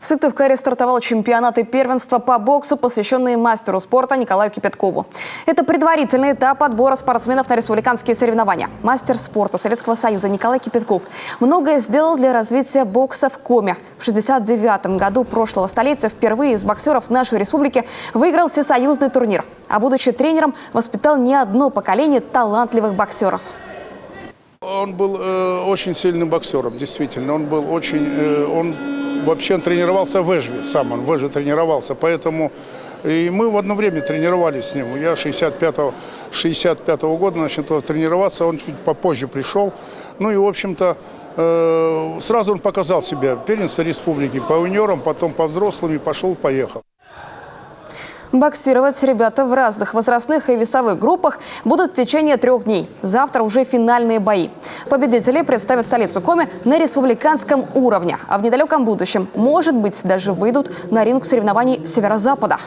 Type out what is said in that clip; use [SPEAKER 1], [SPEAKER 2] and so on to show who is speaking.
[SPEAKER 1] Сыктывкаре стартовал чемпионат и первенство по боксу, посвященные мастеру спорта Николаю Кипяткову. Это предварительный этап отбора спортсменов на республиканские соревнования. Мастер спорта Советского Союза Николай Кипятков многое сделал для развития бокса в Коме. В 1969 году прошлого столетия впервые из боксеров нашей республики выиграл всесоюзный турнир. А будучи тренером, воспитал не одно поколение талантливых боксеров.
[SPEAKER 2] Он был очень сильным боксером, действительно. Он вообще тренировался в Эжве, сам он в Эжве тренировался. Поэтому и мы в одно время тренировались с ним. Я 65-го года начал тренироваться, он чуть попозже пришел. Ну и, в общем-то, сразу он показал себя. Первенство республики по юниорам, потом по взрослым, и пошел-поехал.
[SPEAKER 1] Боксировать ребята в разных возрастных и весовых группах будут в течение 3 дней. Завтра уже финальные бои. Победители представят столицу Коми на республиканском уровне. А в недалеком будущем, может быть, даже выйдут на ринг соревнований Северо-Запада.